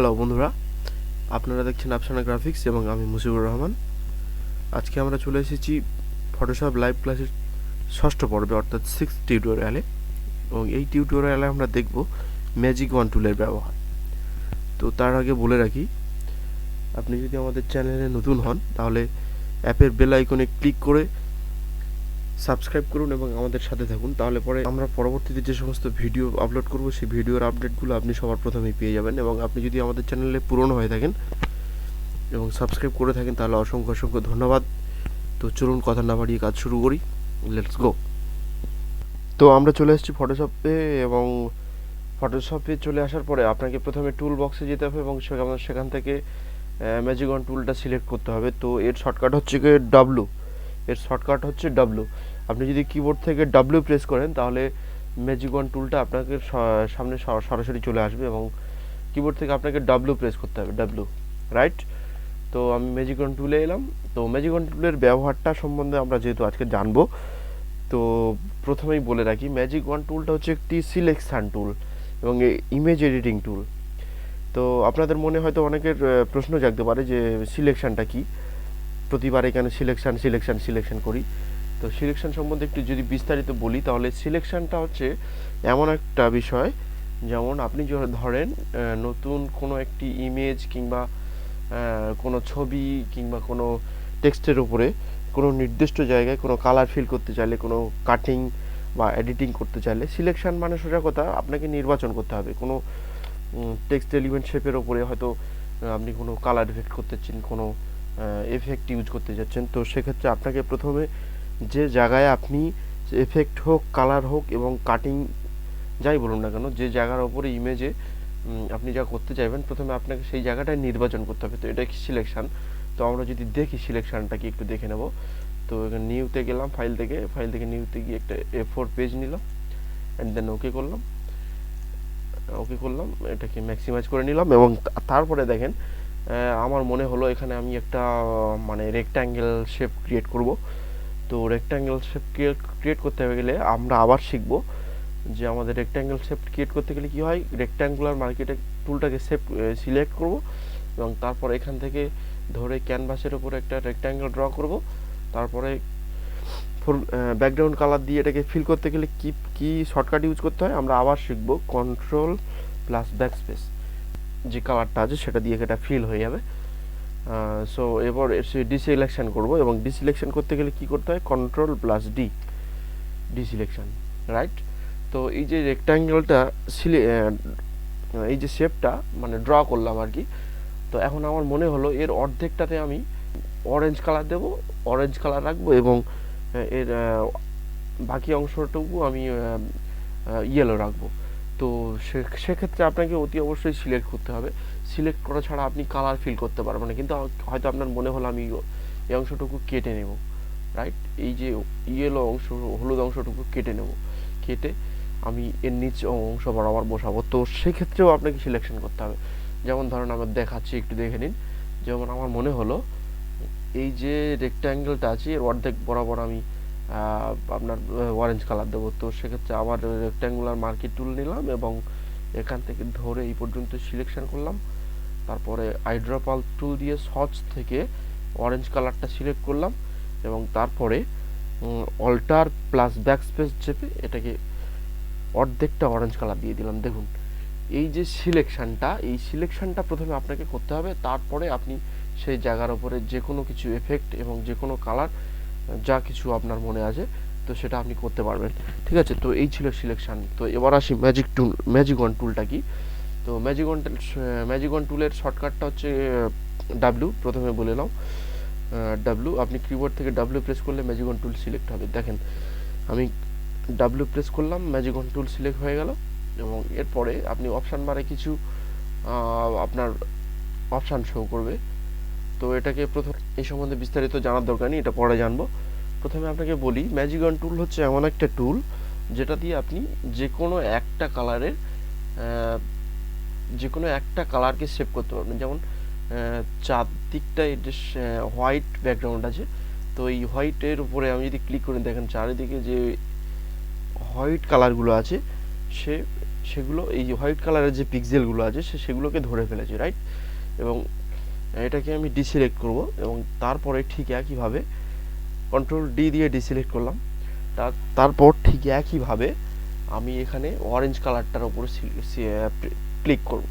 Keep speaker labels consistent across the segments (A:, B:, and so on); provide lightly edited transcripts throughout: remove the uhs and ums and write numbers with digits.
A: Hello বন্ধুরা, আপনারা দেখছেন আফসানা গ্রাফিক্স এবং আমি মুসিবুর রহমান। আজকে আমরা চলে এসেছি ফটোশপ লাইভ ক্লাসের ষষ্ঠ পর্বে অর্থাৎ 6th টিউটোরিয়ালে, এবং এই টিউটোরিয়ালে আমরা দেখব ম্যাজিক ওয়ান টুলের ব্যবহার। তো তার আগে বলে রাখি, আপনি যদি আমাদের চ্যানেলে নতুন হন তাহলে অ্যাপের বেল আইকনে ক্লিক করে সাবস্ক্রাইব করুন এবং আমাদের সাথে থাকুন। তাহলে পরে আমরা পরবর্তীতে যে সমস্ত ভিডিও আপলোড করব সেই ভিডিওর আপডেটগুলো আপনি সবার প্রথমেই পেয়ে যাবেন। এবং আপনি যদি আমাদের চ্যানেলে পুরনো হয়ে থাকেন এবং সাবস্ক্রাইব করে থাকেন তাহলে অসংখ্য অসংখ্য ধন্যবাদ। তো চলুন কথা না বাড়িয়ে কাজ শুরু করি, লেটস গো। তো আমরা চলে এসেছি ফটোশপে, এবং ফটোশপে চলে আসার পরে আপনাকে প্রথমে টুল বক্সে যেতে হবে এবং সেখান থেকে ম্যাজিক ওয়ান টুলটা সিলেক্ট করতে হবে। তো এর শর্টকাট হচ্ছে ডাব্লু। আপনি যদি কিবোর্ড থেকে ডাব্লু প্রেস করেন তাহলে ম্যাজিক ওয়ান টুলটা আপনাকে সামনে সরাসরি চলে আসবে, এবং কিবোর্ড থেকে আপনাকে ডাব্লু প্রেস করতে হবে, ডাব্লু, রাইট। তো আমি ম্যাজিক ওয়ান টুলে এলাম। তো ম্যাজিক ওয়ান টুলের ব্যবহারটা সম্বন্ধে আমরা যেহেতু আজকে জানবো, তো প্রথমেই বলে রাখি ম্যাজিক ওয়ান টুলটা হচ্ছে একটি সিলেকশন টুল এবং ইমেজ এডিটিং টুল। তো আপনাদের মনে হয়তো অনেকের প্রশ্ন জাগতে পারে যে সিলেকশনটা কি, প্রতিবার এখানে সিলেকশন করি। তো সিলেকশন সম্বন্ধে একটু যদি বিস্তারিত বলি তাহলে সিলেকশনটা হচ্ছে এমন একটা বিষয়, যেমন আপনি ধরেন নতুন কোনো একটি ইমেজ কিংবা কোনো ছবি কিংবা কোনো টেক্সটের উপরে কোনো নির্দিষ্ট জায়গায় কোনো কালার ফিল করতে চাইলে, কোনো কাটিং বা এডিটিং করতে চাইলে সিলেকশন মানে সোজা কথা আপনাকে নির্বাচন করতে হবে। কোনো টেক্সট এলিমেন্ট শেপের ওপরে হয়তো আপনি কোনো কালার এফেক্ট করতে চাচ্ছেন, কোনো এফেক্ট ইউজ করতে যাচ্ছেন, তো সেক্ষেত্রে আপনাকে প্রথমে যে জায়গায় আপনি এফেক্ট হোক, কালার হোক এবং কাটিং যাই বলুন না কেন, যে জায়গার ওপরে ইমেজে আপনি যা করতে চাইবেন প্রথমে আপনাকে সেই জায়গাটায় নির্বাচন করতে হবে। তো এটা কি সিলেকশন। তো আমরা যদি দেখি সিলেকশনটা কি একটু দেখে নেব। তো এখানে নিউতে গেলাম, ফাইল থেকে নিউতে গিয়ে একটা A4 পেজ নিলাম, অ্যান্ড দেন ওকে করলাম, এটাকে ম্যাক্সিমাইজ করে নিলাম। এবং তারপরে দেখেন আমার মনে হলো এখানে আমি একটা মানে রেক্ট্যাঙ্গেল শেপ ক্রিয়েট করব। তো রেক্ট্যাঙ্গেল শেপ ক্রিয়েট করতে গেলে আমরা আবার শিখব যে আমাদের রেক্ট্যাঙ্গেল শেপ ক্রিয়েট করতে গেলে কি হয়। রেক্ট্যাঙ্গুলার মার্কেটে টুলটাকে সিলেক্ট করব এবং তারপর এখান থেকে ধরে ক্যানভাসের উপরে একটা রেক্ট্যাঙ্গেল ড্র করব। তারপরে ব্যাকগ্রাউন্ড কালার দিয়ে এটাকে ফিল করতে গেলে কি শর্টকাট ইউজ করতে হয় আমরা আবার শিখব। কন্ট্রোল প্লাস ব্যাকস্পেস, যে কালারটা আছে সেটা দিয়ে এটা ফিল হয়ে যাবে। সো এবার ডিসিলেকশন করব, এবং ডিসিলেকশন করতে গেলে কি করতে হয়, কন্ট্রোল প্লাস ডিসিলেকশন, রাইট। তো এই যে রেক্ট্যাঙ্গেলটা এই যে শেপটা মানে ড্র করলাম আর কি। তো এখন আমার মনে হলো এর অর্ধেকটাতে আমি অরেঞ্জ কালার রাখবো এবং এর বাকি অংশটুকু আমি ইয়েলো রাখবো। তো সেক্ষেত্রে আপনাকে অতি অবশ্যই সিলেক্ট করতে হবে। সিলেক্ট করা ছাড়া আপনি কালার ফিল করতে পারবেন না। কিন্তু হয়তো আপনার মনে হলো আমি এই অংশটুকু কেটে নেব, রাইট। এই যে ইয়েলো অংশ, হলুদ অংশটুকু কেটে আমি এর নিচ অংশ বরাবর বসাবো। তো সেক্ষেত্রেও আপনাকে সিলেকশন করতে হবে। যেমন ধরুন আমার দেখাচ্ছি, একটু দেখে নিন। যেমন আমার মনে হলো এই যে রেক্ট্যাঙ্গেলটা আছে এর অর্ধেক বরাবর আমি আপনার অরেঞ্জ কালার দেবো। তো সেক্ষেত্রে আবার রেক্ট্যাঙ্গুলার মার্কেট টুল নিলাম এবং এখান থেকে ধরে এই পর্যন্ত সিলেকশন করলাম। তারপরে আইড্রপাল টুল দিয়ে সচ থেকে অরেঞ্জ কালারটা সিলেক্ট করলাম এবং তারপরে অল্টার প্লাস ব্যাকস্পেস চেপে এটাকে অর্ধেকটা অরেঞ্জ কালার দিয়ে দিলাম। দেখুন এই যে সিলেকশনটা প্রথমে আপনাকে করতে হবে, তারপরে আপনি সেই জায়গার উপরে যে কোনো কিছু এফেক্ট এবং যে কোনো কালার যা কিছু আপনার মনে আছে তো সেটা আপনি করতে পারবেন, ঠিক আছে। তো এই ছিল সিলেকশন। তো এবার আসি ম্যাজিক ওয়ান টুলটা কি। তো ম্যাজিক ওয়ান টুলের শর্টকাটটা হচ্ছে ডাব্লু। প্রথমে বলে নাও ডাব্লু। আপনি কিবোর্ড থেকে ডাব্লু প্রেস করলে ম্যাজিক ওয়ান টুল সিলেক্ট হবে। দেখেন আমি ডাব্লু প্রেস করলাম, ম্যাজিক ওয়ান টুল সিলেক্ট হয়ে গেল। এবং এরপরে আপনি অপশান বারে কিছু আপনার অপশান শো করবে। তো এটাকে প্রথম এই সম্বন্ধে বিস্তারিত জানার দরকার নেই, এটা পরে জানবো। প্রথমে আপনাকে বলি ম্যাজিক ওয়ান টুল হচ্ছে এমন একটা টুল যেটা দিয়ে আপনি যে কোনো একটা কালারকে সেভ করতে পারবেন। যেমন চারদিকটা এটা হোয়াইট ব্যাকগ্রাউন্ড আছে, তো এই হোয়াইটের উপরে আমি যদি ক্লিক করে দেখেন চারিদিকে যে হোয়াইট কালারগুলো আছে সেগুলো এই যে হোয়াইট কালারের যে পিক্সেলগুলো আছে সেগুলোকে ধরে ফেলেছে, রাইট। এবং এটাকে আমি ডিসিলেক্ট করব এবং তারপরে ঠিক একইভাবে কন্ট্রোল ডি দিয়ে ডিসিলেক্ট করলাম। তারপর ঠিক একইভাবে আমি এখানে অরেঞ্জ কালারটার উপরে ক্লিক করব,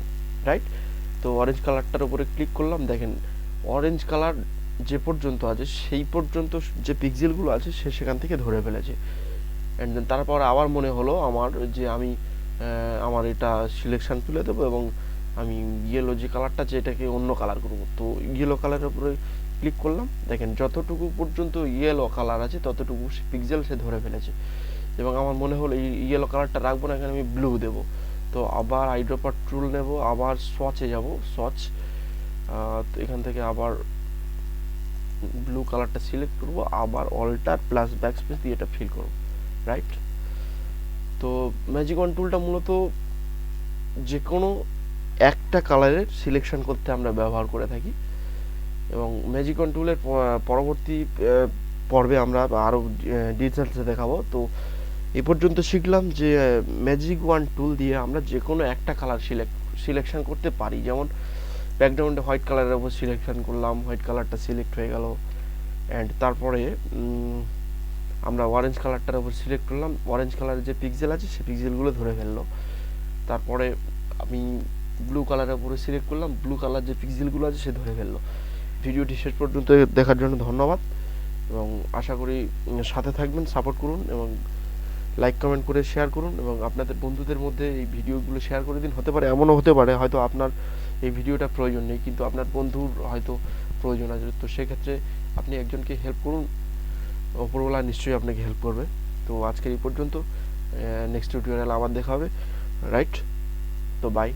A: রাইট। তো অরেঞ্জ কালারটার উপরে ক্লিক করলাম, দেখেন অরেঞ্জ কালার যে পর্যন্ত আছে সেই পর্যন্ত যে পিক্সেলগুলো আছে সেখান থেকে ধরে ফেলেছে। অ্যান্ড দেন তারপর আবার মনে হলো আমার যে আমি আমার এটা সিলেকশন তুলে দেবো এবং আমি ইয়েলো যে কালারটা আছে এটাকে অন্য কালার করব। তো ইয়েলো কালারের উপরে ক্লিক করলাম, দেখেন যতটুকু পর্যন্ত ইয়েলো কালার আছে ততটুকু পিক্সেল সে ধরে ফেলেছে। এবং আমার মনে হলো এই ইয়েলো কালারটা রাখবো না, এখানে আমি ব্লু দেবো। তো আবার আইড্রপার টুল নেব, আবার সোয়াচে যাব, সোয়াচ, তো এখান থেকে আবার ব্লু কালারটা সিলেক্ট করব, আবার অল্টার প্লাস ব্যাকস্পেস দিয়ে এটা ফিল করব, রাইট। তো ম্যাজিক ওয়ান টুলটা মূলত যে কোনো একটা কালারের সিলেকশন করতে আমরা ব্যবহার করে থাকি। এবং ম্যাজিক ওয়ান টুলের পরবর্তী পর্বে আমরা আরও ডিটেলসে দেখাবো। তো এ পর্যন্ত শিখলাম যে ম্যাজিক ওয়ান টুল দিয়ে আমরা যে কোনো একটা কালার সিলেকশন করতে পারি। যেমন ব্যাকগ্রাউন্ডে হোয়াইট কালারের উপর সিলেকশন করলাম, হোয়াইট কালারটা সিলেক্ট হয়ে গেল। অ্যান্ড তারপরে আমরা অরেঞ্জ কালারটার উপর সিলেক্ট করলাম, অরেঞ্জ কালারের যে পিক্সেল আছে সেই পিক্সেলগুলো ধরে ফেললো। তারপরে আমি ব্লু কালারের উপরে সিলেক্ট করলাম, ব্লু কালার যে পিক্সেলগুলো আছে সে ধরে ফেললো। ভিডিওটি শেষ পর্যন্ত দেখার জন্য ধন্যবাদ এবং আশা করি সাথে থাকবেন, সাপোর্ট করুন এবং লাইক কমেন্ট করে শেয়ার করুন এবং আপনাদের বন্ধুদের মধ্যে এই ভিডিওগুলো শেয়ার করে দিন। হতে পারে এমনও হতে পারে হয়তো আপনার এই ভিডিওটা প্রয়োজন নেই কিন্তু আপনার বন্ধুর হয়তো প্রয়োজন আছে, তো সেক্ষেত্রে আপনি একজনকে হেল্প করুন, ওপরওয়ালা নিশ্চয়ই আপনাকে হেল্প করবে। তো আজকের এই পর্যন্ত, নেক্সট টিউটোরিয়াল আবার দেখা হবে, রাইট। তো বাই।